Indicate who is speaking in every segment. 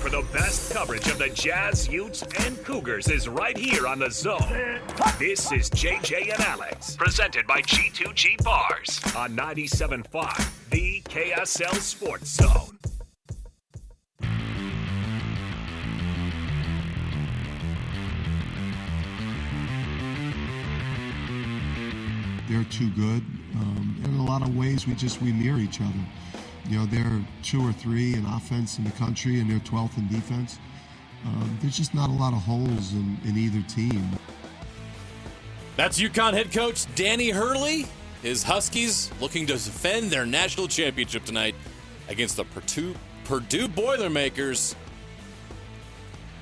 Speaker 1: for the best coverage of the Jazz, Utes, and Cougars is right here on The Zone. This is JJ and Alex, presented by G2G Bars on 97.5, the KSL Sports Zone.
Speaker 2: They're too good. In a lot of ways, we mirror each other. You know, they're 2 or 3 in offense in the country, and they're 12th in defense. There's just not a lot of holes in either team.
Speaker 3: That's UConn head coach Danny Hurley. His Huskies looking to defend their national championship tonight against the Purdue Boilermakers.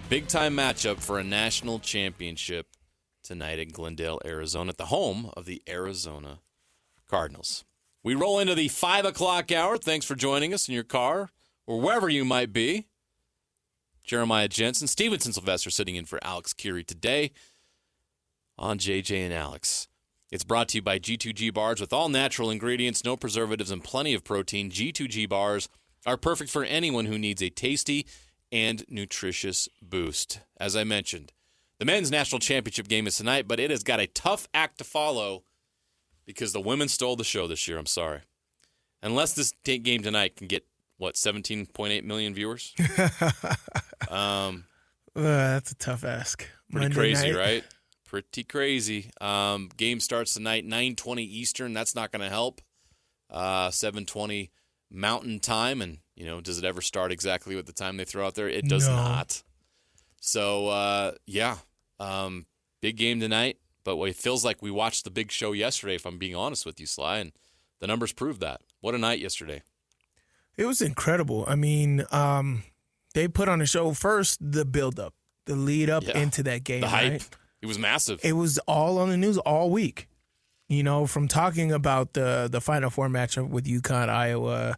Speaker 3: Big-time matchup for a national championship tonight in Glendale, Arizona, at the home of the Arizona Cardinals. We roll into the 5 o'clock hour. Thanks for joining us in your car or wherever you might be. Jeremiah Jensen, Stevenson Sylvester sitting in for Alex Curie today on JJ and Alex. It's brought to you by G2G Bars with all natural ingredients, no preservatives, and plenty of protein. G2G Bars are perfect for anyone who needs a tasty and nutritious boost. As I mentioned, the men's national championship game is tonight, but it has got a tough act to follow because the women stole the show this year. I'm sorry. Unless this game tonight can get, 17.8 million viewers?
Speaker 4: That's a tough ask.
Speaker 3: Pretty
Speaker 4: Monday
Speaker 3: crazy,
Speaker 4: night.
Speaker 3: right? Pretty crazy. Game starts tonight, 9:20 Eastern. That's not going to help. 7:20 Mountain Time. And, does it ever start exactly with the time they throw out there? It does not. So, big game tonight. But it feels like we watched the big show yesterday, if I'm being honest with you, Sly, and the numbers prove that. What a night yesterday.
Speaker 4: It was incredible. I mean, they put on a show first, the build-up, the lead-up into that game.
Speaker 3: The hype.
Speaker 4: Right?
Speaker 3: It was massive.
Speaker 4: It was all on the news all week. From talking about the Final Four matchup with UConn, Iowa,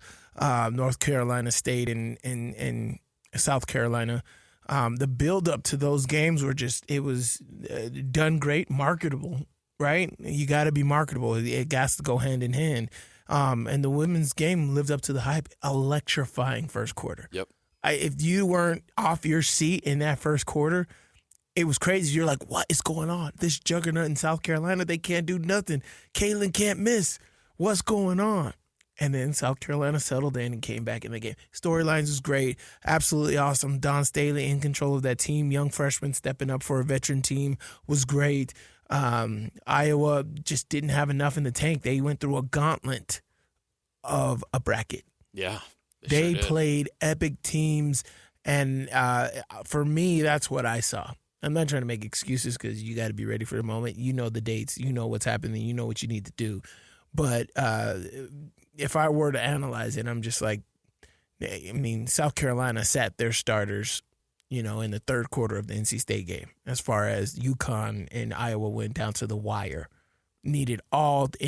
Speaker 4: North Carolina State, and South Carolina. The build-up to those games it was done great, marketable, right? You got to be marketable. It has to go hand in hand. And the women's game lived up to the hype. Electrifying first quarter.
Speaker 3: Yep.
Speaker 4: If you weren't off your seat in that first quarter, it was crazy. You're like, what is going on? This juggernaut in South Carolina, they can't do nothing. Caitlin can't miss. What's going on? And then South Carolina settled in and came back in the game. Storylines was great. Absolutely awesome. Don Staley in control of that team. Young freshman stepping up for a veteran team was great. Iowa just didn't have enough in the tank. They went through a gauntlet of a bracket.
Speaker 3: Yeah.
Speaker 4: They
Speaker 3: sure
Speaker 4: played epic teams. And for me, that's what I saw. I'm not trying to make excuses because you got to be ready for the moment. You know the dates. You know what's happening. You know what you need to do. But if I were to analyze it, I'm just like, South Carolina sat their starters, in the third quarter of the NC State game. As far as UConn and Iowa went down to the wire, needed all the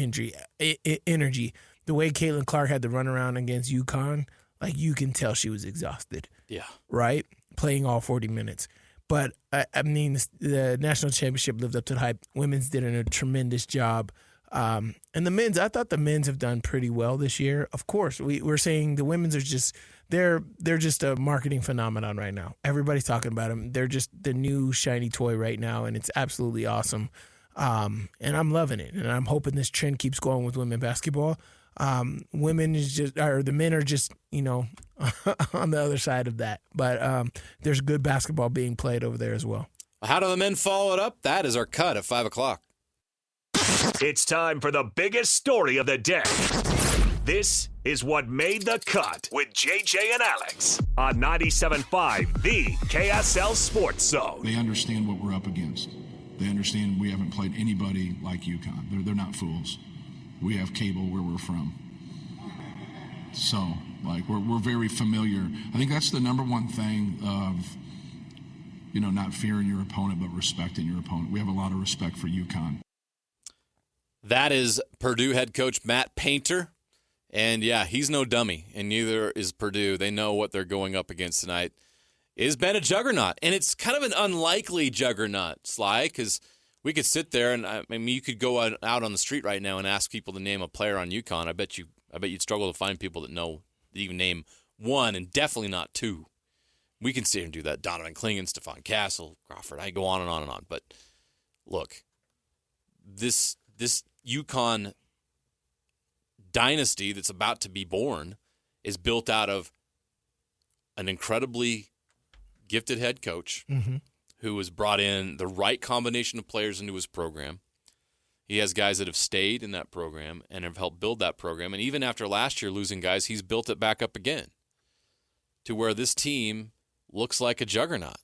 Speaker 4: energy. The way Caitlin Clark had to run around against UConn, you can tell she was exhausted.
Speaker 3: Yeah.
Speaker 4: Right? Playing all 40 minutes. But, the national championship lived up to the hype. Women's did a tremendous job. And the men's, I thought the men's have done pretty well this year. Of course, we're saying the women's are just they're just a marketing phenomenon right now. Everybody's talking about them. They're just the new shiny toy right now, and it's absolutely awesome. And I'm loving it, and I'm hoping this trend keeps going with women basketball. The men are just on the other side of that. But there's good basketball being played over there as well.
Speaker 3: How do the men follow it up? That is our cut at 5 o'clock.
Speaker 1: It's time for the biggest story of the day. This is what made the cut with JJ and Alex on 97.5, the KSL Sports Zone.
Speaker 5: They understand what we're up against. They understand we haven't played anybody like UConn. They're not fools. We have cable where we're from. So, we're very familiar. I think that's the number one thing of, not fearing your opponent, but respecting your opponent. We have a lot of respect for UConn.
Speaker 3: That is Purdue head coach Matt Painter. And, yeah, he's no dummy, and neither is Purdue. They know what they're going up against tonight. It has been a juggernaut, and it's kind of an unlikely juggernaut, Sly, because we could sit there, and you could go out on the street right now and ask people to name a player on UConn. I bet you'd struggle to find people that even name one, and definitely not two. We can sit here and do that. Donovan Clingan, Stephon Castle, Crawford. I go on and on and on. But look, this UConn dynasty that's about to be born is built out of an incredibly gifted head coach who has brought in the right combination of players into his program. He has guys that have stayed in that program and have helped build that program. And even after last year losing guys, he's built it back up again to where this team looks like a juggernaut.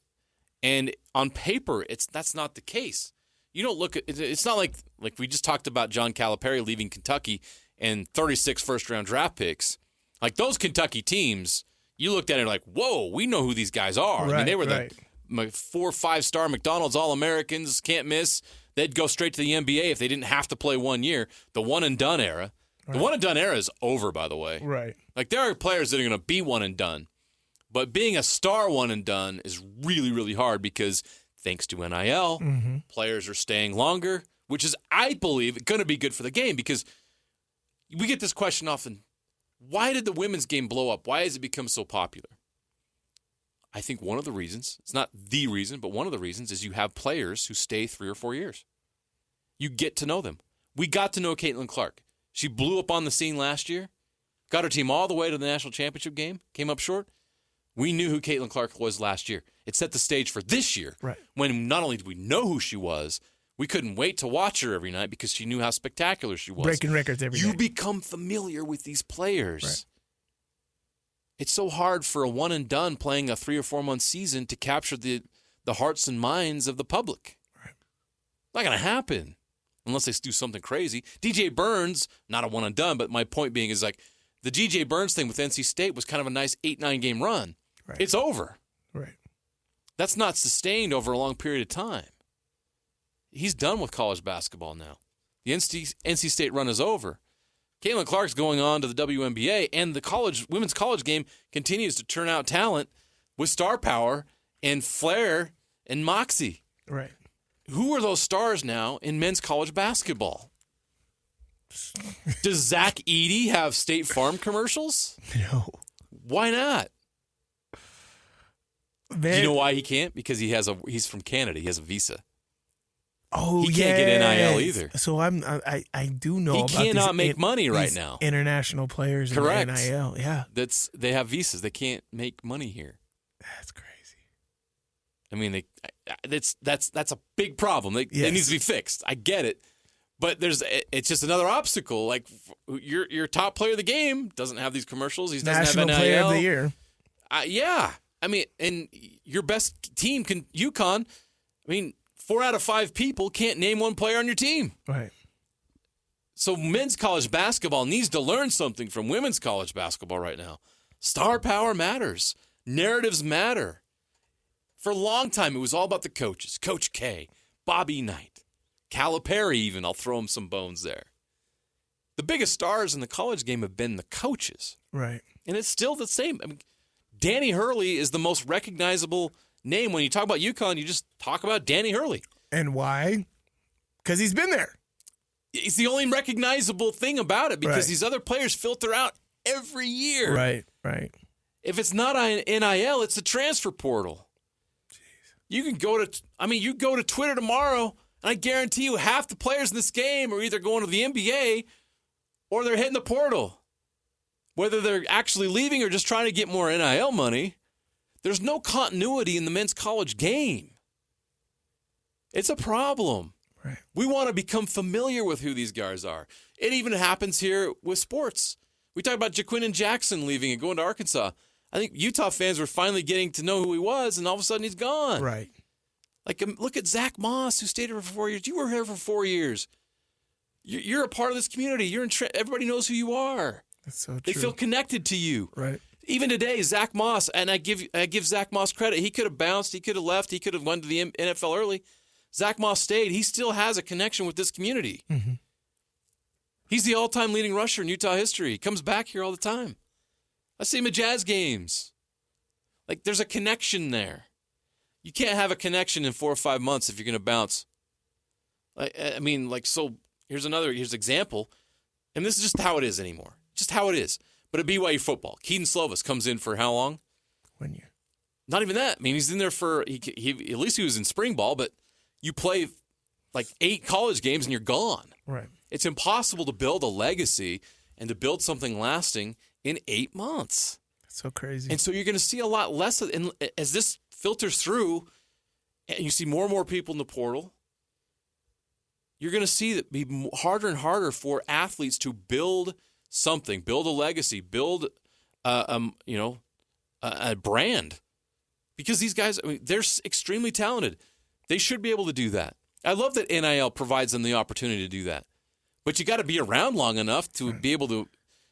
Speaker 3: And on paper, that's not the case. You don't look at it's not like we just talked about John Calipari leaving Kentucky and 36 first-round draft picks. Like those Kentucky teams, you looked at it like, whoa, we know who these guys are.
Speaker 4: Right,
Speaker 3: I mean, they were
Speaker 4: right.
Speaker 3: the 4 or 5-star McDonald's All-Americans, can't miss. They'd go straight to the NBA if they didn't have to play 1 year. The one-and-done era. Right. The one-and-done era is over, by the way.
Speaker 4: Right.
Speaker 3: Like there are players that are going to be one-and-done. But being a star one-and-done is really, really hard because thanks to NIL, players are staying longer, which is, I believe, going to be good for the game because we get this question often. Why did the women's game blow up? Why has it become so popular? I think one of the reasons, it's not the reason, but one of the reasons is you have players who stay 3 or 4 years. You get to know them. We got to know Caitlin Clark. She blew up on the scene last year, got her team all the way to the national championship game, came up short. We knew who Caitlin Clark was last year. It set the stage for this year,
Speaker 4: right,
Speaker 3: when not only did we know who she was, we couldn't wait to watch her every night because she knew how spectacular she was.
Speaker 4: Breaking records every
Speaker 3: You
Speaker 4: night.
Speaker 3: become familiar with these players.
Speaker 4: Right.
Speaker 3: It's so hard for a one-and-done playing a 3 or 4 month season to capture the hearts and minds of the public.
Speaker 4: Right.
Speaker 3: Not going to happen unless they do something crazy. DJ Burns, not a one-and-done, but my point being is like the DJ Burns thing with NC State was kind of a nice 8-9 game run.
Speaker 4: Right.
Speaker 3: It's over.
Speaker 4: Right.
Speaker 3: That's not sustained over a long period of time. He's done with college basketball now. The NC State run is over. Caitlin Clark's going on to the WNBA, and the women's college game continues to turn out talent with star power and flair and moxie.
Speaker 4: Right.
Speaker 3: Who are those stars now in men's college basketball? Does Zach Edey have State Farm commercials?
Speaker 4: No.
Speaker 3: Why not?
Speaker 4: Man.
Speaker 3: You know why he can't? Because he's from Canada. He has a visa.
Speaker 4: Oh,
Speaker 3: he can't get NIL either.
Speaker 4: So I do know.
Speaker 3: He
Speaker 4: about
Speaker 3: cannot
Speaker 4: these
Speaker 3: make money right
Speaker 4: these
Speaker 3: now.
Speaker 4: International players.
Speaker 3: Correct.
Speaker 4: In NIL. Yeah.
Speaker 3: They have visas. They can't make money here.
Speaker 4: That's crazy.
Speaker 3: I mean, that's a big problem. It needs to be fixed. I get it, but it's just another obstacle. Like your top player of the game doesn't have these commercials. He doesn't
Speaker 4: National
Speaker 3: have NIL.
Speaker 4: Player of the Year.
Speaker 3: Yeah. I mean, and your best team UConn. I mean, 4 out of 5 people can't name one player on your team.
Speaker 4: Right.
Speaker 3: So men's college basketball needs to learn something from women's college basketball right now. Star power matters. Narratives matter. For a long time, it was all about the coaches. Coach K, Bobby Knight, Calipari even. I'll throw him some bones there. The biggest stars in the college game have been the coaches.
Speaker 4: Right.
Speaker 3: And it's still the same. I mean, Danny Hurley is the most recognizable name. When you talk about UConn, you just talk about Danny Hurley.
Speaker 4: And why? Because he's been there.
Speaker 3: It's the only recognizable thing about it because
Speaker 4: Right.
Speaker 3: these other players filter out every year.
Speaker 4: Right, right.
Speaker 3: If it's not on NIL, it's the transfer portal. Jeez. You can go to Twitter tomorrow, and I guarantee you half the players in this game are either going to the NBA or they're hitting the portal. Whether they're actually leaving or just trying to get more NIL money, there's no continuity in the men's college game. It's a problem.
Speaker 4: Right.
Speaker 3: We want to become familiar with who these guys are. It even happens here with sports. We talk about Jaquinnon Jackson leaving and going to Arkansas. I think Utah fans were finally getting to know who he was, and all of a sudden he's gone.
Speaker 4: Right.
Speaker 3: Like, look at Zach Moss, who stayed here for 4 years. You were here for 4 years. You're a part of this community. Everybody knows who you are.
Speaker 4: That's so true.
Speaker 3: They feel connected to you.
Speaker 4: Right.
Speaker 3: Even today, Zach Moss, and I give Zach Moss credit. He could have bounced. He could have left. He could have went to the NFL early. Zach Moss stayed. He still has a connection with this community.
Speaker 4: Mm-hmm.
Speaker 3: He's the all-time leading rusher in Utah history. He comes back here all the time. I see him at Jazz games. Like, there's a connection there. You can't have a connection in 4 or 5 months if you're going to bounce. I mean, like, so here's an example. And this is just how it is anymore. Just how it is. But at BYU football, Keaton Slovis comes in for how long?
Speaker 4: 1 year.
Speaker 3: Not even that. I mean, he's in there for he at least he was in spring ball, but you play like 8 college games and you're gone.
Speaker 4: Right.
Speaker 3: It's impossible to build a legacy and to build something lasting in 8 months.
Speaker 4: That's so crazy.
Speaker 3: And so you're going to see a lot less of, and as this filters through and you see more and more people in the portal, you're going to see that be harder and harder for athletes to build something, build a legacy, build a brand. Because these guys, I mean, they're extremely talented. They should be able to do that. I love that NIL provides them the opportunity to do that. But you got to be around long enough to be able to.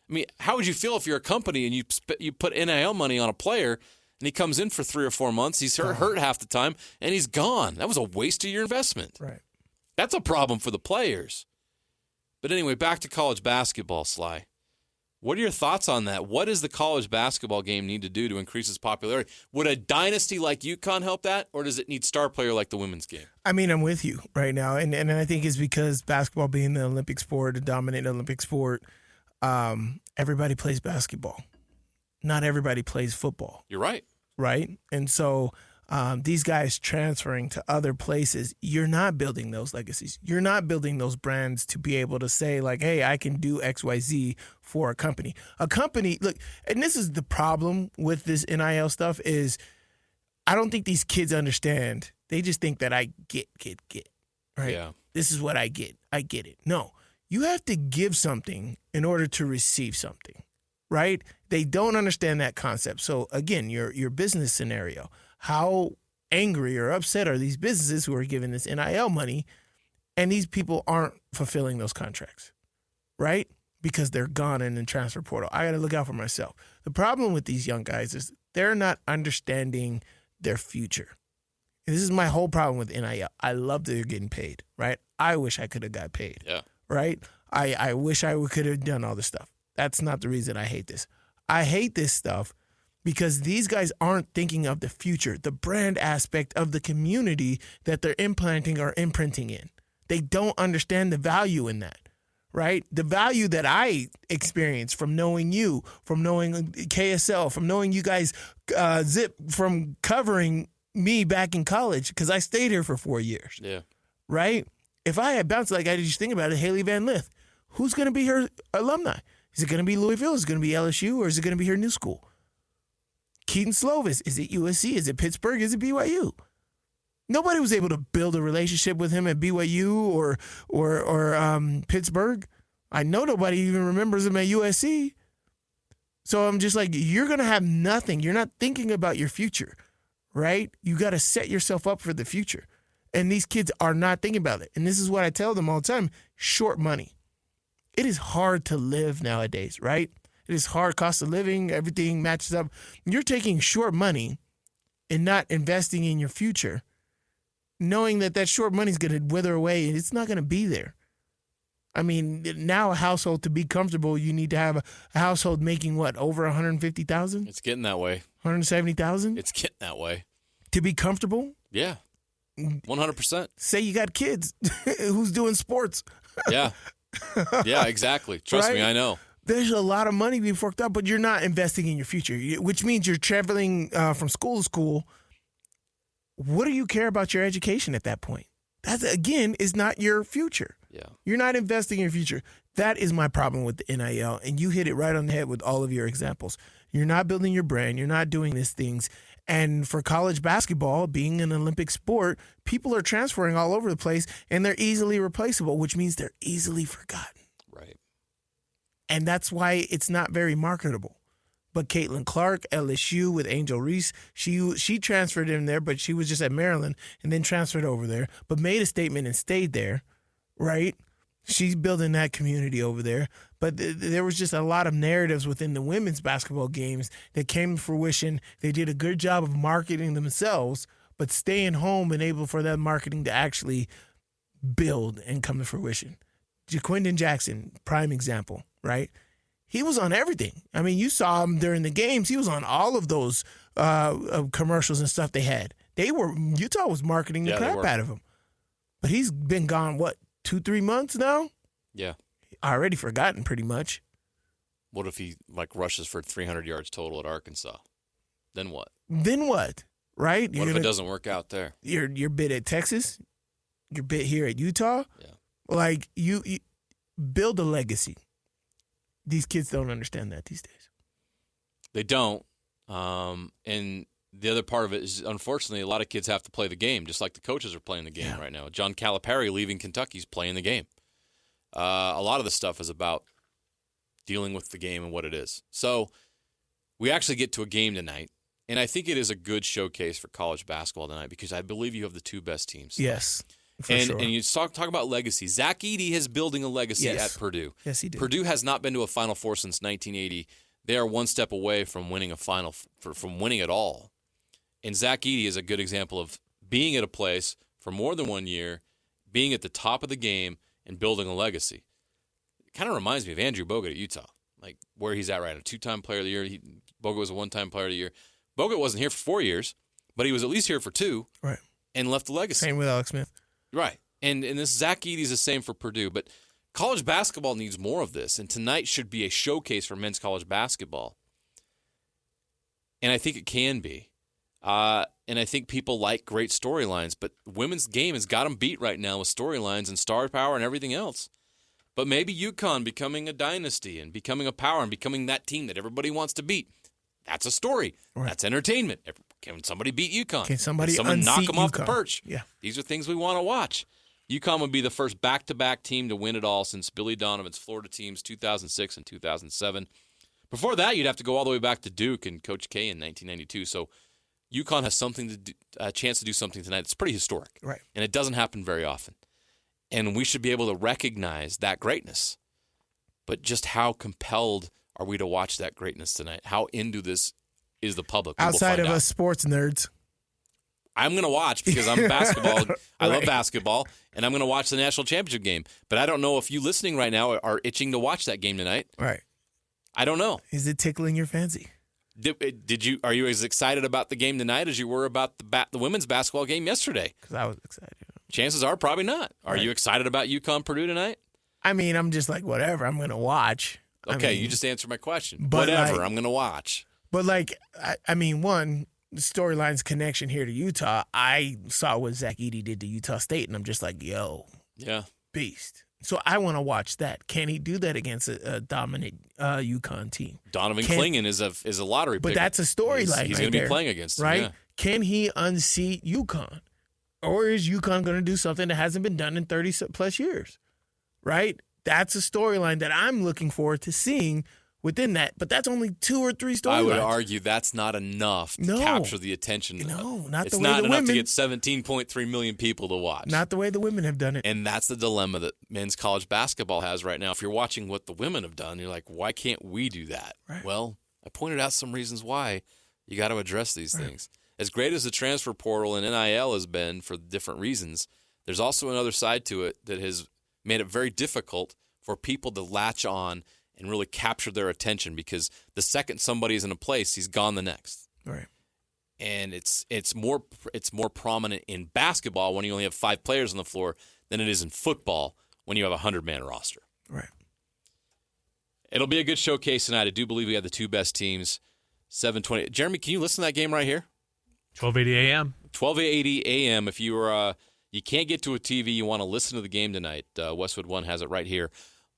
Speaker 3: I mean, how would you feel if you're a company and you put NIL money on a player and he comes in for 3 or 4 months, he's hurt half the time, and he's gone? That was a waste of your investment.
Speaker 4: Right.
Speaker 3: That's a problem for the players. But anyway, back to college basketball, Sly. What are your thoughts on that? What does the college basketball game need to do to increase its popularity? Would a dynasty like UConn help that, or does it need star player like the women's game?
Speaker 4: I mean, I'm with you right now, and I think it's because basketball being the Olympic sport, a dominant Olympic sport, everybody plays basketball. Not everybody plays football.
Speaker 3: You're right.
Speaker 4: Right? And so these guys transferring to other places, you're not building those legacies. You're not building those brands to be able to say, like, hey, I can do XYZ for a company. A company, look, and this is the problem with this NIL stuff is I don't think these kids understand. They just think that I get, right?
Speaker 3: Yeah.
Speaker 4: This is what I get. I get it. No, you have to give something in order to receive something, right? They don't understand that concept. So again, your business scenario, how angry or upset are these businesses who are giving this NIL money and these people aren't fulfilling those contracts, right? Because they're gone in the transfer portal. I got to look out for myself. The problem with these young guys is they're not understanding their future. And this is my whole problem with NIL. I love that they're getting paid, right? I wish I could have got paid, right? I wish I could have done all this stuff. That's not the reason I hate this. I hate this stuff because these guys aren't thinking of the future, the brand aspect of the community that they're implanting or imprinting in. They don't understand the value in that, right? The value that I experienced from knowing you, from knowing KSL, from knowing you guys, Zip, from covering me back in college, because I stayed here for 4 years, right? If I had bounced, like I just think about it, Haley Van Lith, who's going to be her alumni? Is it going to be Louisville? Is it going to be LSU? Or is it going to be her new school? Keaton Slovis, is it USC? Is it Pittsburgh? Is it BYU? Nobody was able to build a relationship with him at BYU or Pittsburgh. I know nobody even remembers him at USC. So I'm just like, you're going to have nothing. You're not thinking about your future, right? You got to set yourself up for the future. And these kids are not thinking about it. And this is what I tell them all the time, short money. It is hard to live nowadays, right? It is hard, cost of living, everything matches up. You're taking short money and not investing in your future, knowing that that short money is going to wither away and it's not going to be there. I mean, now a household, to be comfortable, you need to have a household making what, over $150,000?
Speaker 3: It's getting that way.
Speaker 4: $170,000?
Speaker 3: It's getting that way.
Speaker 4: To be comfortable?
Speaker 3: Yeah. 100%.
Speaker 4: Say you got kids who's doing sports.
Speaker 3: Yeah. Yeah, exactly. Trust me, I know.
Speaker 4: There's a lot of money being forked out, but you're not investing in your future, which means you're traveling from school to school. What do you care about your education at that point? That, again, is not your future.
Speaker 3: Yeah.
Speaker 4: You're not investing in your future. That is my problem with the NIL, and you hit it right on the head with all of your examples. You're not building your brand. You're not doing these things. And for college basketball, being an Olympic sport, people are transferring all over the place, and they're easily replaceable, which means they're easily forgotten.
Speaker 3: Right.
Speaker 4: And that's why it's not very marketable. But Caitlin Clark, LSU with Angel Reese, she transferred in there, but she was just at Maryland and then transferred over there, but made a statement and stayed there, right? She's building that community over there. But there was just a lot of narratives within the women's basketball games that came to fruition. They did a good job of marketing themselves, but staying home and able for that marketing to actually build and come to fruition. Jaquindon Jackson, prime example, right? He was on everything. I mean, you saw him during the games. He was on all of those commercials and stuff they had. Utah was marketing the crap out of him. But he's been gone, 2-3 months now?
Speaker 3: Yeah.
Speaker 4: Already forgotten pretty much.
Speaker 3: What if he rushes for 300 yards total at Arkansas? Then what?
Speaker 4: then what? Right?
Speaker 3: What if it doesn't work out there?
Speaker 4: Your bid at Texas, your bid here at Utah.
Speaker 3: Yeah.
Speaker 4: Like you build a legacy. These kids don't understand that these days.
Speaker 3: They don't. And the other part of it is, unfortunately, a lot of kids have to play the game, just like the coaches are playing the game right now. John Calipari leaving Kentucky is playing the game. A lot of the stuff is about dealing with the game and what it is. So we actually get to a game tonight, and I think it is a good showcase for college basketball tonight because I believe you have the two best teams.
Speaker 4: Yes,
Speaker 3: and
Speaker 4: sure.
Speaker 3: And you talk about legacy. Zach Edey is building a legacy at Purdue.
Speaker 4: Yes, he did.
Speaker 3: Purdue has not been to a Final Four since 1980. They are one step away from winning a final, from winning it all. And Zach Edey is a good example of being at a place for more than 1 year, being at the top of the game, and building a legacy. It kind of reminds me of Andrew Bogut at Utah, like where he's at right now. 2-time player of the year. Bogut was a 1-time player of the year. Bogut wasn't here for 4 years, but he was at least here for 2 and left a legacy.
Speaker 4: Same with Alex Smith.
Speaker 3: Right. And this Zach Edey is the same for Purdue. But college basketball needs more of this, and tonight should be a showcase for men's college basketball. And I think it can be. And I think people like great storylines, but women's game has got them beat right now with storylines and star power and everything else. But maybe UConn becoming a dynasty and becoming a power and becoming that team that everybody wants to beat. That's a story. Right. That's entertainment. Can somebody beat UConn?
Speaker 4: Can somebody
Speaker 3: knock them off
Speaker 4: UConn?
Speaker 3: The perch?
Speaker 4: Yeah.
Speaker 3: These are things we want to watch. UConn would be the first back-to-back team to win it all since Billy Donovan's Florida teams 2006 and 2007. Before that, you'd have to go all the way back to Duke and Coach K in 1992. So UConn has a chance to do something tonight. It's pretty historic.
Speaker 4: Right.
Speaker 3: And it doesn't happen very often. And we should be able to recognize that greatness. But just how compelled are we to watch that greatness tonight? How into this is the public?
Speaker 4: Outside of us sports nerds.
Speaker 3: I'm going to watch because I'm basketball. I love basketball, and I'm going to watch the national championship game. But I don't know if you listening right now are itching to watch that game tonight.
Speaker 4: Right.
Speaker 3: I don't know.
Speaker 4: Is it tickling your fancy?
Speaker 3: Are you as excited about the game tonight as you were about the women's basketball game yesterday?
Speaker 4: Because I was excited.
Speaker 3: Chances are probably not. Are you excited about UConn Purdue tonight?
Speaker 4: I mean, I'm just like, whatever. I'm going to watch.
Speaker 3: Okay, you just answered my question. Whatever, I'm going to watch.
Speaker 4: But, one, the storyline's connection here to Utah, I saw what Zach Edey did to Utah State, and I'm just like, yo, beast. So I want to watch that. Can he do that against a dominant UConn team?
Speaker 3: Donovan Clingan is a lottery pick.
Speaker 4: But that's a storyline.
Speaker 3: He's going to be playing against him,
Speaker 4: right?
Speaker 3: Yeah.
Speaker 4: Can he unseat UConn? Or is UConn going to do something that hasn't been done in 30-plus years? Right? That's a storyline that I'm looking forward to seeing within that. But that's only 2 or 3 storylines.
Speaker 3: I would argue that's not enough to capture the attention.
Speaker 4: No, not
Speaker 3: it's
Speaker 4: the way
Speaker 3: not
Speaker 4: the
Speaker 3: enough
Speaker 4: women.
Speaker 3: to get 17.3 million people to watch.
Speaker 4: Not the way the women have done it.
Speaker 3: And that's the dilemma that men's college basketball has right now. If you're watching what the women have done, you're like, why can't we do that?
Speaker 4: Right.
Speaker 3: Well, I pointed out some reasons why you got to address these things. As great as the transfer portal and NIL has been for different reasons, there's also another side to it that has made it very difficult for people to latch on and really capture their attention, because the second somebody's in a place, he's gone the next.
Speaker 4: Right.
Speaker 3: And it's more prominent in basketball when you only have 5 players on the floor than it is in football when you have a 100-man roster.
Speaker 4: Right.
Speaker 3: It'll be a good showcase tonight. I do believe we have the two best teams. 7:20. Jeremy, can you listen to that game right here?
Speaker 6: 12:80 a.m.
Speaker 3: 12:80 a.m. If you can't get to a TV, you want to listen to the game tonight. Westwood One has it right here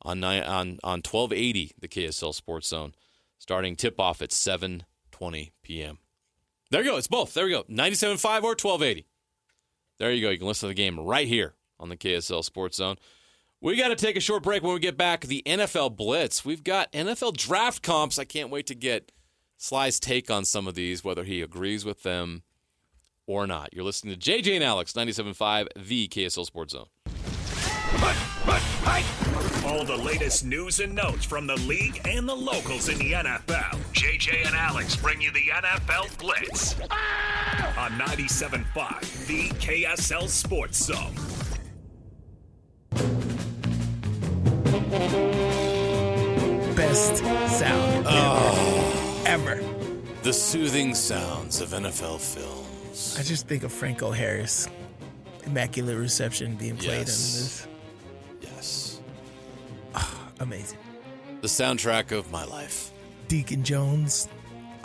Speaker 3: on 1280, the KSL Sports Zone, starting tip-off at 7:20 p.m. There you go. It's both. There we go. 97.5 or 1280. There you go. You can listen to the game right here on the KSL Sports Zone. We got to take a short break. When we get back, the NFL Blitz. We've got NFL draft comps. I can't wait to get Sly's take on some of these, whether he agrees with them or not. You're listening to JJ and Alex, 97.5, the KSL Sports Zone.
Speaker 1: All the latest news and notes from the league and the locals in the NFL. JJ and Alex bring you the NFL Blitz on 97.5, the KSL Sports Zone.
Speaker 4: Best sound ever.
Speaker 3: The soothing sounds of NFL films.
Speaker 4: I just think of Franco Harris. Immaculate Reception being played on
Speaker 3: Yes.
Speaker 4: this.
Speaker 3: Yes.
Speaker 4: Amazing.
Speaker 3: The soundtrack of my life.
Speaker 4: Deacon Jones.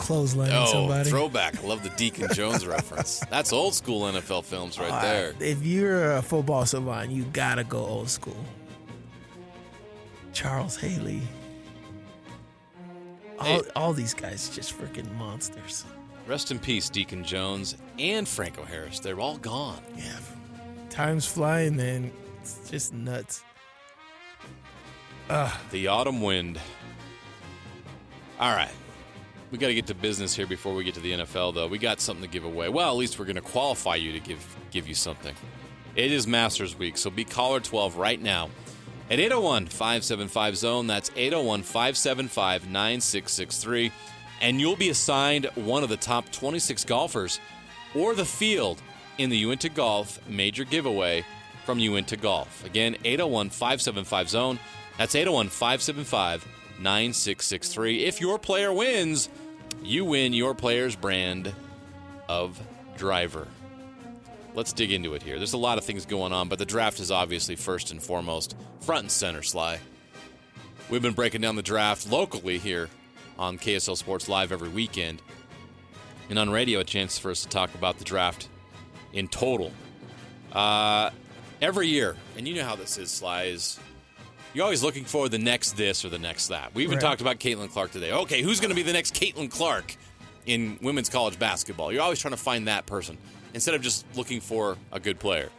Speaker 4: clotheslining somebody.
Speaker 3: Throwback. I love the Deacon Jones reference. That's old school NFL films right there.
Speaker 4: If you're a football savant, you gotta go old school. Charles Haley. All these guys just freaking monsters.
Speaker 3: Rest in peace, Deacon Jones and Franco Harris. They're all gone.
Speaker 4: Yeah. Time's flying, man. It's just nuts.
Speaker 3: The autumn wind. All right. We got to get to business here before we get to the NFL, though. We got something to give away. Well, at least we're going to qualify you to give you something. It is Masters Week, so be caller 12 right now at 801-575-ZONE. That's 801-575-9663. And you'll be assigned one of the top 26 golfers or the field in the Uinta Golf Major Giveaway from Uinta Golf. Again, 801-575-ZONE. That's 801-575-9663. If your player wins, you win your player's brand of driver. Let's dig into it here. There's a lot of things going on, but the draft is obviously first and foremost, front and center, Sly. We've been breaking down the draft locally here on KSL Sports Live every weekend. And on radio, a chance for us to talk about the draft in total. Every year, and you know how this is, Sly, is you're always looking for the next this or the next that. We even talked about Caitlin Clark today. Okay, who's going to be the next Caitlin Clark in women's college basketball? You're always trying to find that person instead of just looking for a good player.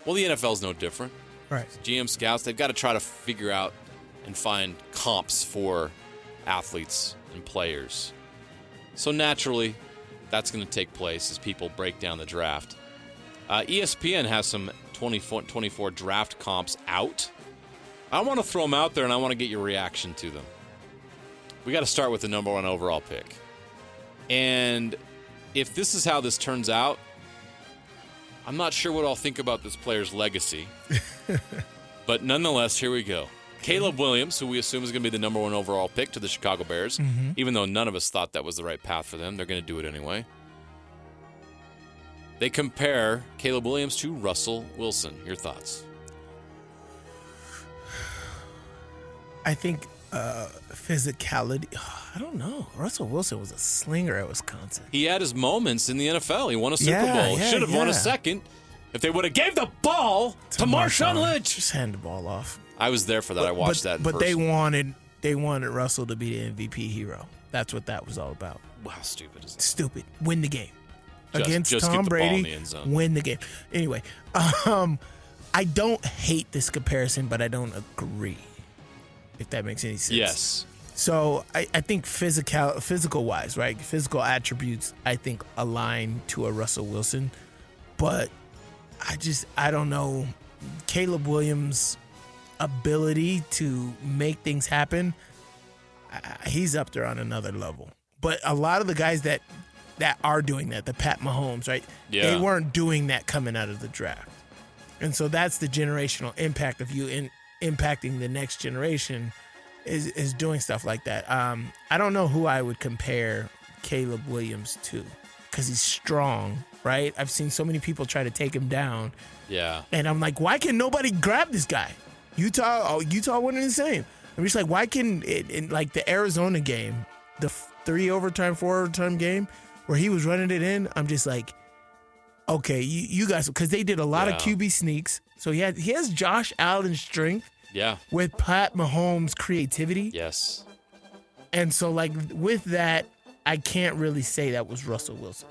Speaker 3: Well, the NFL's no different.
Speaker 4: Right.
Speaker 3: GM scouts, they've got to try to figure out and find comps for athletes and players. So naturally, that's going to take place as people break down the draft. ESPN has some 24 draft comps out. I want to throw them out there, and I want to get your reaction to them. We got to start with the number one overall pick. And if this is how this turns out, I'm not sure what I'll think about this player's legacy. But nonetheless, here we go. Caleb Williams, who we assume is going to be the number one overall pick to the Chicago Bears, even though none of us thought that was the right path for them. They're going to do it anyway. They compare Caleb Williams to Russell Wilson. Your thoughts?
Speaker 4: I think physicality. I don't know. Russell Wilson was a slinger at Wisconsin.
Speaker 3: He had his moments in the NFL. He won a Super Bowl. Should have won a second if they would have gave the ball to Marshawn Lynch.
Speaker 4: Just hand the ball off.
Speaker 3: I was there for that. I watched that in
Speaker 4: But
Speaker 3: person.
Speaker 4: they wanted Russell to be the MVP hero. That's what that was all about.
Speaker 3: Wow, stupid is that?
Speaker 4: Stupid. Win the game.
Speaker 3: Just
Speaker 4: Tom
Speaker 3: get the ball in
Speaker 4: Brady,
Speaker 3: the end zone.
Speaker 4: win the game. Anyway, I don't hate this comparison, but I don't agree, if that makes any sense.
Speaker 3: Yes.
Speaker 4: So I think physical-wise, right? Physical attributes, I think, align to a Russell Wilson. But I don't know. Caleb Williams' ability to make things happen, he's up there on another level. But a lot of the guys that are doing that, the Pat Mahomes, right?
Speaker 3: Yeah.
Speaker 4: They weren't doing that coming out of the draft. And so that's the generational impact of you in impacting the next generation is doing stuff like that. I don't know who I would compare Caleb Williams to because he's strong, right? I've seen so many people try to take him down.
Speaker 3: Yeah.
Speaker 4: And I'm like, why can nobody grab this guy? Utah wasn't the same. I'm just like, why can in like the Arizona game, the 4 overtime game where he was running it in, I'm just like, okay, you guys, because they did a lot of QB sneaks. So he has Josh Allen's strength with Pat Mahomes' creativity.
Speaker 3: Yes.
Speaker 4: And so, like, with that, I can't really say that was Russell Wilson.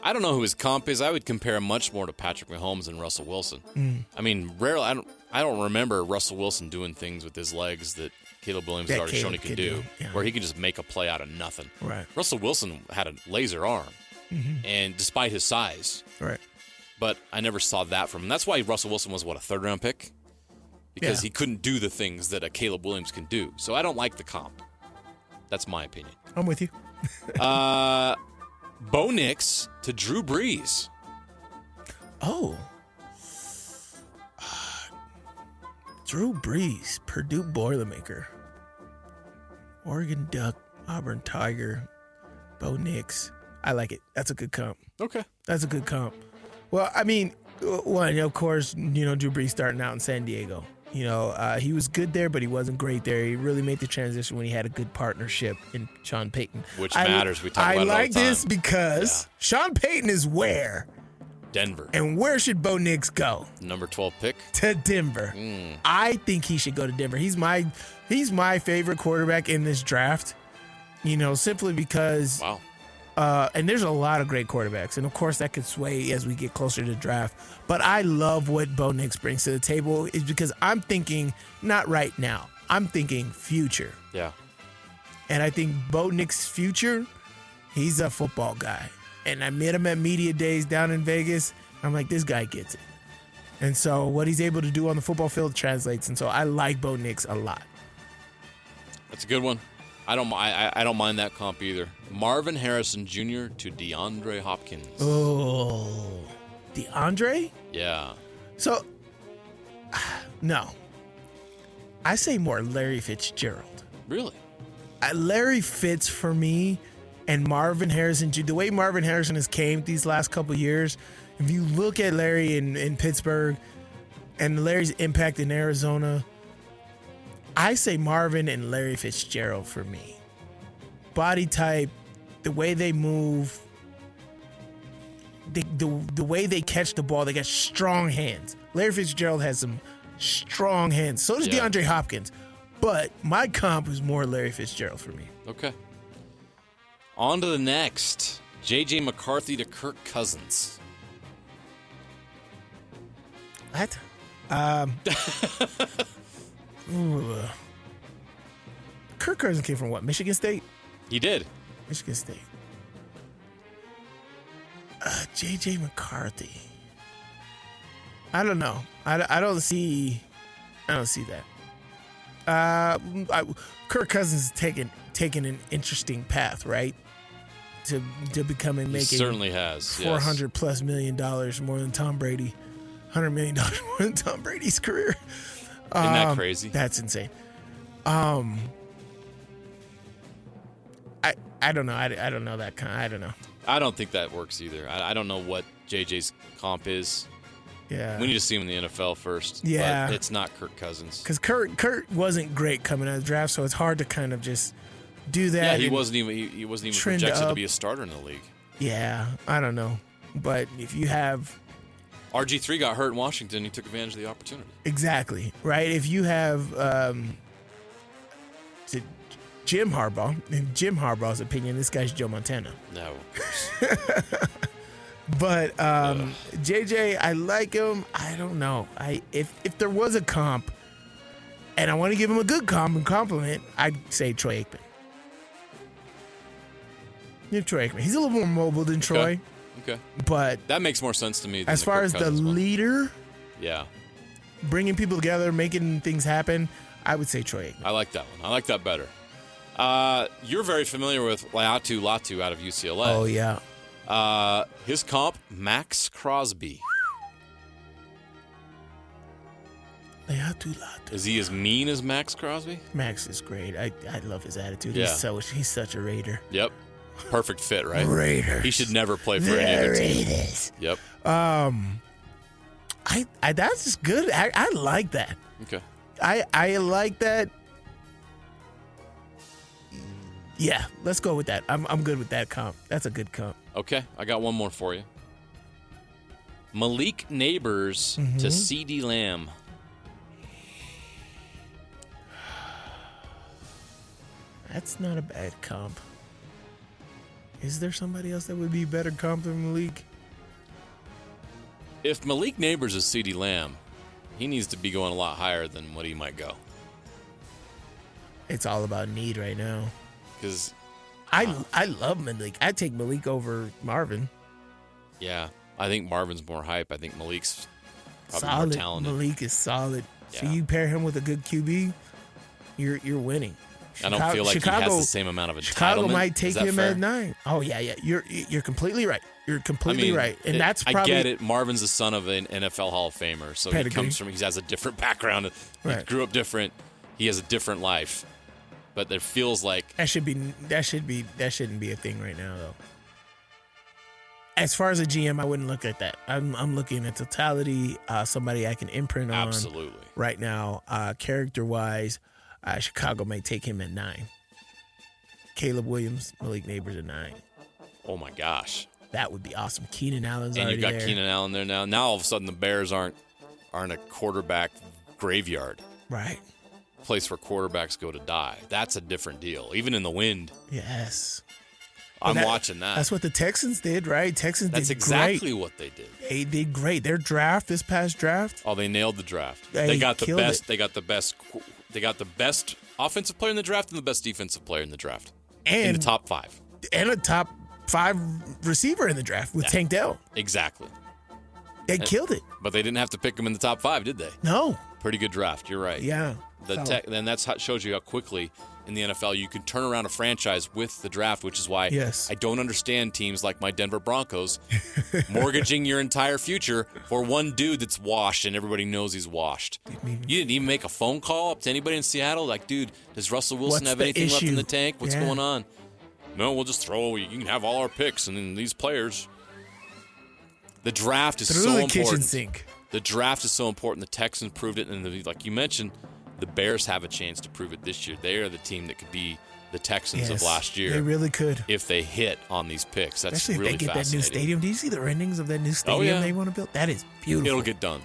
Speaker 3: I don't know who his comp is. I would compare him much more to Patrick Mahomes than Russell Wilson. I mean, rarely. I don't remember Russell Wilson doing things with his legs that Caleb Williams has already shown he can do, where he can just make a play out of nothing.
Speaker 4: Right.
Speaker 3: Russell Wilson had a laser arm, and despite his size,
Speaker 4: right.
Speaker 3: But I never saw that from him. That's why Russell Wilson was, a third-round pick? Because he couldn't do the things that a Caleb Williams can do. So I don't like the comp. That's my opinion.
Speaker 4: I'm with you.
Speaker 3: Bo Nix to Drew Brees.
Speaker 4: Oh. Drew Brees, Purdue Boilermaker. Oregon Duck, Auburn Tiger, Bo Nix. I like it. That's a good comp.
Speaker 3: Okay.
Speaker 4: That's a good comp. Well, I mean, one, of course, Drew Brees starting out in San Diego. He was good there, but he wasn't great there. He really made the transition when he had a good partnership in Sean Payton.
Speaker 3: Which matters. We talk about it all the time.
Speaker 4: I like this because Sean Payton is where?
Speaker 3: Denver.
Speaker 4: And where should Bo Nix go?
Speaker 3: Number 12 pick?
Speaker 4: To Denver. I think he should go to Denver. He's my favorite quarterback in this draft, simply because
Speaker 3: Wow.
Speaker 4: And there's a lot of great quarterbacks. And, of course, that could sway as we get closer to the draft. But I love what Bo Nix brings to the table is because I'm thinking not right now. I'm thinking future.
Speaker 3: Yeah.
Speaker 4: And I think Bo Nix's future, he's a football guy. And I met him at media days down in Vegas. I'm like, this guy gets it. And so what he's able to do on the football field translates. And so I like Bo Nix a lot.
Speaker 3: That's a good one. I don't mind that comp either. Marvin Harrison Jr. to DeAndre Hopkins.
Speaker 4: Oh, DeAndre?
Speaker 3: Yeah.
Speaker 4: So, no. I say more Larry Fitzgerald.
Speaker 3: Really?
Speaker 4: Larry Fitz for me and Marvin Harrison. The way Marvin Harrison has came these last couple of years, if you look at Larry in Pittsburgh and Larry's impact in Arizona, I say Marvin and Larry Fitzgerald for me. Body type, the way they move, the way they catch the ball, they got strong hands. Larry Fitzgerald has some strong hands. So does DeAndre Hopkins. But my comp is more Larry Fitzgerald for me.
Speaker 3: Okay. On to the next. J.J. McCarthy to Kirk Cousins.
Speaker 4: What? Kirk Cousins came from what? Michigan State?
Speaker 3: He did.
Speaker 4: Michigan State. J.J. McCarthy. I don't know. I don't see that. Kirk Cousins is taking an interesting path, right? To becoming making
Speaker 3: certainly has
Speaker 4: $400 plus million more than Tom Brady, $100 million more than Tom Brady's career.
Speaker 3: Isn't that crazy?
Speaker 4: That's insane. I don't know. I don't know that kind. I don't know.
Speaker 3: I don't think that works either. I don't know what JJ's comp is.
Speaker 4: Yeah.
Speaker 3: We need to see him in the NFL first.
Speaker 4: Yeah.
Speaker 3: But it's not Kirk Cousins.
Speaker 4: Because Kurt wasn't great coming out of the draft, so it's hard to kind of just do that.
Speaker 3: Yeah, he wasn't even projected to be a starter in the league.
Speaker 4: Yeah, I don't know. But if you have
Speaker 3: RG3 got hurt in Washington, he took advantage of the opportunity.
Speaker 4: Exactly, right? If you have Jim Harbaugh, in Jim Harbaugh's opinion, this guy's Joe Montana.
Speaker 3: No, of course.
Speaker 4: But JJ, I like him. I don't know. If there was a comp, and I want to give him a good comp and compliment, I'd say Troy Aikman. Yeah, Troy Aikman. He's a little more mobile than Troy.
Speaker 3: Okay.
Speaker 4: But
Speaker 3: that makes more sense to me than
Speaker 4: as far as the leader, bringing people together, making things happen, I would say Troy Aikman.
Speaker 3: I like that one. I like that better. You're very familiar with Latu Latu out of UCLA.
Speaker 4: Oh, yeah.
Speaker 3: His comp, Max Crosby. Is he as mean as Max Crosby?
Speaker 4: Max is great. I love his attitude. Yeah. He's such a Raider.
Speaker 3: Yep. Perfect fit, right?
Speaker 4: Raiders.
Speaker 3: He should never play for any other team.
Speaker 4: Raiders.
Speaker 3: Yep.
Speaker 4: That's just good. I like that.
Speaker 3: Okay.
Speaker 4: I like that. Yeah, let's go with that. I'm good with that comp. That's a good comp.
Speaker 3: Okay, I got one more for you. Malik Neighbors to CeeDee Lamb.
Speaker 4: That's not a bad comp. Is there somebody else that would be better comp than Malik?
Speaker 3: If Malik Neighbors is CeeDee Lamb, he needs to be going a lot higher than what he might go.
Speaker 4: It's all about need right now.
Speaker 3: Because
Speaker 4: I love Malik. I'd take Malik over Marvin.
Speaker 3: Yeah, I think Marvin's more hype. I think Malik's probably
Speaker 4: solid.
Speaker 3: more talented.
Speaker 4: Malik is solid.
Speaker 3: Yeah.
Speaker 4: So you pair him with a good QB, you're winning.
Speaker 3: I don't feel like he has the same amount of entitlement.
Speaker 4: Chicago might take him
Speaker 3: fair?
Speaker 4: at 9. Oh yeah. You're completely right. You're completely right, and that's probably.
Speaker 3: I get it. Marvin's the son of an NFL Hall of Famer, so
Speaker 4: pedigree.
Speaker 3: he has a different background. He grew up different. He has a different life, but it feels like
Speaker 4: that shouldn't be a thing right now though. As far as a GM, I wouldn't look at that. I'm looking at totality, somebody I can imprint on.
Speaker 3: Absolutely.
Speaker 4: Right now, character-wise, Chicago may take him at 9. Caleb Williams, Malik Neighbors at 9.
Speaker 3: Oh, my gosh.
Speaker 4: That would be awesome. Keenan Allen's
Speaker 3: and
Speaker 4: already
Speaker 3: you've got
Speaker 4: there.
Speaker 3: Keenan Allen there now. Now all of a sudden the Bears aren't a quarterback graveyard.
Speaker 4: Right.
Speaker 3: Place where quarterbacks go to die. That's a different deal. Even in the wind.
Speaker 4: Yes.
Speaker 3: I'm watching that.
Speaker 4: That's what the Texans did, right?
Speaker 3: That's exactly what they did.
Speaker 4: They did great. Their draft, this past draft.
Speaker 3: Oh, they nailed the draft.
Speaker 4: They
Speaker 3: got the
Speaker 4: killed
Speaker 3: best.
Speaker 4: it.
Speaker 3: They got the best offensive player in the draft and the best defensive player in the draft.
Speaker 4: And
Speaker 3: in the top 5.
Speaker 4: And a top 5 receiver in the draft with Tank Dell.
Speaker 3: Exactly.
Speaker 4: They killed it.
Speaker 3: But they didn't have to pick him in the top 5, did they?
Speaker 4: No.
Speaker 3: Pretty good draft. You're right.
Speaker 4: Yeah.
Speaker 3: Then that's how it shows you how quickly in the NFL you can turn around a franchise with the draft, which is why I don't understand teams like my Denver Broncos mortgaging your entire future for one dude that's washed and everybody knows he's washed. You didn't even make a phone call up to anybody in Seattle like, dude, does Russell Wilson have anything left in the tank? What's going on? No, we'll just you can have all our picks and then these players. The draft is so important.
Speaker 4: Kitchen sink.
Speaker 3: The draft is so important. The Texans proved it, and like you mentioned, the Bears have a chance to prove it this year. They are the team that could be the Texans of last year.
Speaker 4: They really could.
Speaker 3: If they hit on these picks. That's
Speaker 4: Especially
Speaker 3: really
Speaker 4: if they get that new stadium. Do you see the renderings of that new stadium they want to build? That is beautiful.
Speaker 3: It'll get done.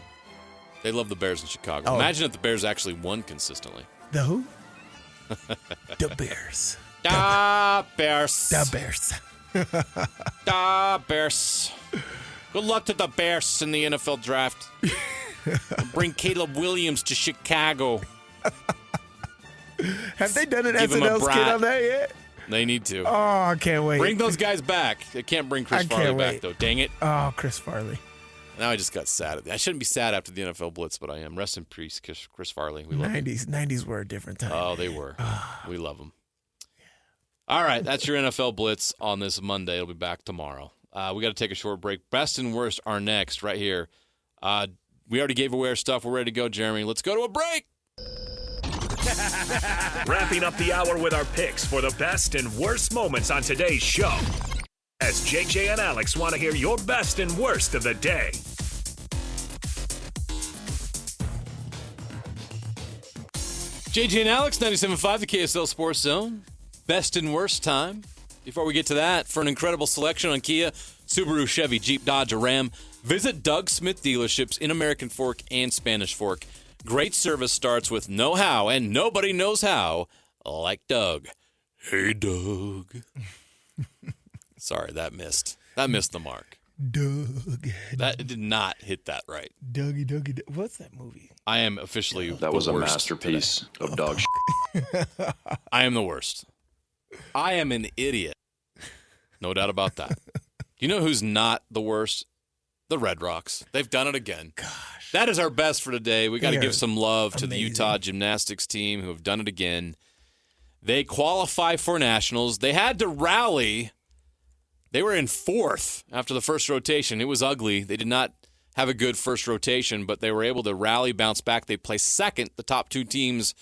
Speaker 3: They love the Bears in Chicago.
Speaker 4: Oh.
Speaker 3: Imagine if the Bears actually won consistently.
Speaker 4: The who? The Bears.
Speaker 3: Da Bears.
Speaker 4: The Bears.
Speaker 3: Da Bears. Good luck to the Bears in the NFL draft. Bring Caleb Williams to Chicago.
Speaker 4: Have they done an
Speaker 3: Give him
Speaker 4: SNL
Speaker 3: a
Speaker 4: skit on that yet?
Speaker 3: They need to.
Speaker 4: Oh, I can't wait.
Speaker 3: Bring those guys back. They can't bring Chris Farley back, though. Dang it.
Speaker 4: Oh, Chris Farley.
Speaker 3: Now I just got sad. I shouldn't be sad after the NFL blitz, but I am. Rest in peace, Chris Farley. We love him.
Speaker 4: 90s were a different time.
Speaker 3: Oh, they were. We love them. All right, that's your NFL blitz on this Monday. It'll be back tomorrow. We got to take a short break. Best and worst are next right here. We already gave away our stuff. We're ready to go, Jeremy. Let's go to a break.
Speaker 1: Wrapping up the hour with our picks for the best and worst moments on today's show. As JJ and Alex want to hear your best and worst of the day.
Speaker 3: JJ and Alex, 97.5, the KSL Sports Zone. Best and worst time. Before we get to that, for an incredible selection on Kia, Subaru, Chevy, Jeep, Dodge, or Ram, visit Doug Smith dealerships in American Fork and Spanish Fork. Great service starts with know-how, and nobody knows how like Doug. Hey, Doug. Sorry, that missed the mark.
Speaker 4: Doug.
Speaker 3: That did not hit that right.
Speaker 4: Dougie. What's that movie?
Speaker 3: I am officially
Speaker 6: That was
Speaker 3: the
Speaker 6: a
Speaker 3: worst
Speaker 6: masterpiece of dog shit.
Speaker 3: I am the worst. I am an idiot. No doubt about that. You know who's not the worst? The Red Rocks. They've done it again.
Speaker 4: Gosh.
Speaker 3: That is our best for today. We got to give some love to the
Speaker 4: amazing.
Speaker 3: Utah gymnastics team who have done it again. They qualify for nationals. They had to rally. They were in 4th after the first rotation. It was ugly. They did not have a good first rotation, but they were able to rally, bounce back. They placed 2nd. The top 2 teams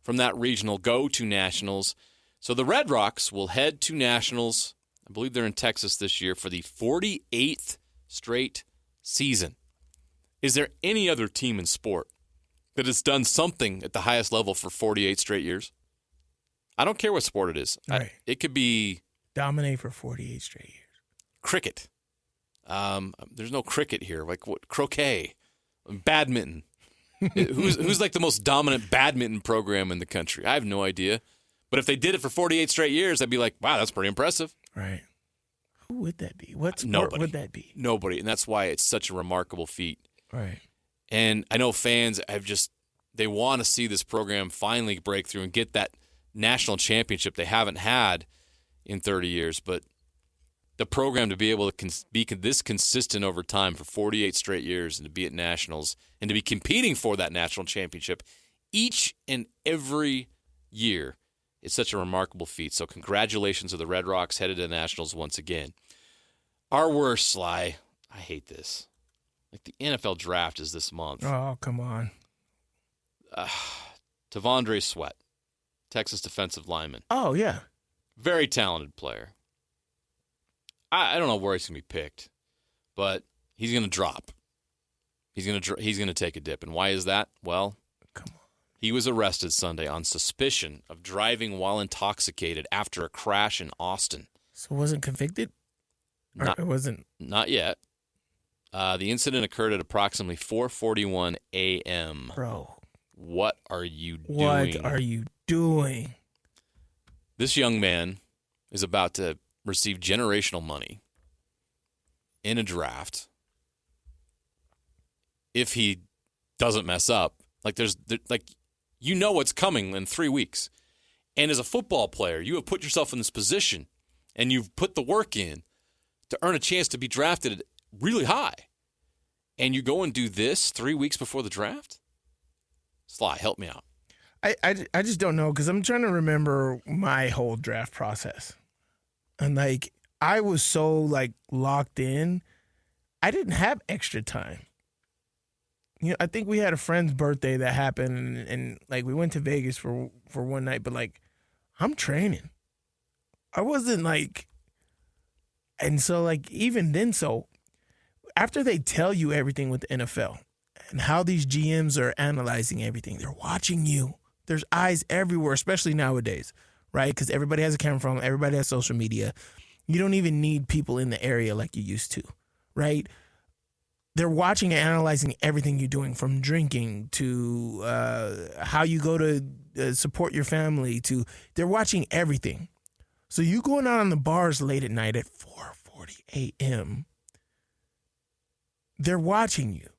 Speaker 3: from that regional go to nationals. So the Red Rocks will head to nationals. I believe they're in Texas this year for the 48th straight season. Is there any other team in sport that has done something at the highest level for 48 straight years? I don't care what sport it is.
Speaker 4: Right.
Speaker 3: It could be
Speaker 4: Dominate for 48 straight years.
Speaker 3: cricket. There's no cricket here. Like what? Croquet, badminton. Who's like the most dominant badminton program in the country? I have no idea. But if they did it for 48 straight years, I'd be like, wow, that's pretty impressive.
Speaker 4: Right. Who would that be? What sport
Speaker 3: Nobody.
Speaker 4: would that be?
Speaker 3: Nobody. And that's why it's such a remarkable feat.
Speaker 4: Right.
Speaker 3: And I know fans they want to see this program finally break through and get that national championship they haven't had in 30 years. But the program to be able to be this consistent over time for 48 straight years and to be at nationals and to be competing for that national championship each and every year is such a remarkable feat. So congratulations to the Red Rocks headed to the nationals once again. Our worst, Sly, I hate this. Like the NFL draft is this month.
Speaker 4: Oh, come on.
Speaker 3: Tavondre Sweat, Texas defensive lineman.
Speaker 4: Oh, yeah.
Speaker 3: Very talented player. I don't know where he's going to be picked. but he's going to drop. He's going to take a dip. And why is that? Well, he was arrested Sunday on suspicion of driving while intoxicated after a crash in Austin.
Speaker 4: So wasn't convicted? It wasn't.
Speaker 3: Not yet. The incident occurred at approximately 4:41 a.m.
Speaker 4: Bro.
Speaker 3: What are you doing?
Speaker 4: What are you doing?
Speaker 3: This young man is about to receive generational money in a draft. If he doesn't mess up, you know what's coming in 3 weeks. And as a football player, you have put yourself in this position and you've put the work in to earn a chance to be drafted really high. And you go and do this 3 weeks before the draft? Sly, help me out.
Speaker 4: I just don't know, because I'm trying to remember my whole draft process. And, I was so, locked in, I didn't have extra time. I think we had a friend's birthday that happened, and we went to Vegas for one night, but, I'm training. I wasn't, and so, even then, after they tell you everything with the NFL and how these GMs are analyzing everything, they're watching you. There's eyes everywhere, especially nowadays, right? Because everybody has a camera phone, everybody has social media. You don't even need people in the area like you used to, right? They're watching and analyzing everything you're doing, from drinking to how you go to support your family to they're watching everything. So you going out on the bars late at night at 4:40 a.m., they're watching you.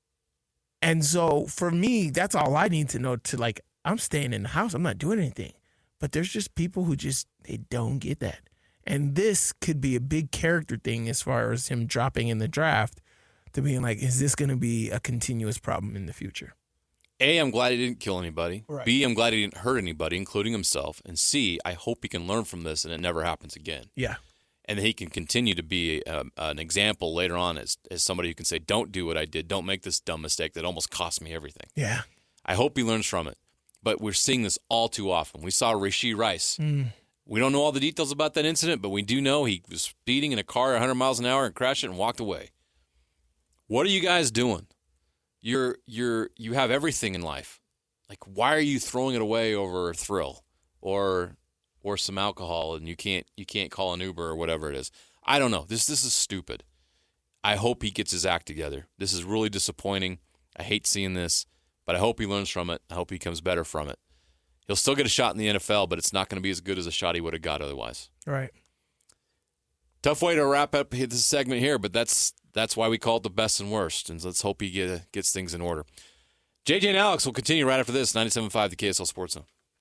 Speaker 4: And so for me, that's all I need to know to I'm staying in the house. I'm not doing anything. But there's just people who they don't get that. And this could be a big character thing as far as him dropping in the draft to being is this going to be a continuous problem in the future?
Speaker 3: A, I'm glad he didn't kill anybody.
Speaker 4: Right.
Speaker 3: B, I'm glad he didn't hurt anybody, including himself. And C, I hope he can learn from this and it never happens again.
Speaker 4: Yeah.
Speaker 3: And that he can continue to be an example later on as somebody who can say, don't do what I did. Don't make this dumb mistake that almost cost me everything.
Speaker 4: Yeah.
Speaker 3: I hope he learns from it. But we're seeing this all too often. We saw Rashee Rice. We don't know all the details about that incident, but we do know he was speeding in a car at 100 miles an hour and crashed it and walked away. What are you guys doing? You have everything in life. Why are you throwing it away over a thrill or some alcohol and you can't call an Uber or whatever it is? I don't know. This is stupid. I hope he gets his act together. This is really disappointing. I hate seeing this, but I hope he learns from it. I hope he comes better from it. He'll still get a shot in the NFL, but it's not going to be as good as a shot he would have got otherwise.
Speaker 4: Right.
Speaker 3: Tough way to wrap up this segment here, but that's why we call it the best and worst, and let's hope he gets things in order. JJ and Alex will continue right after this, 97.5 the KSL Sports Zone.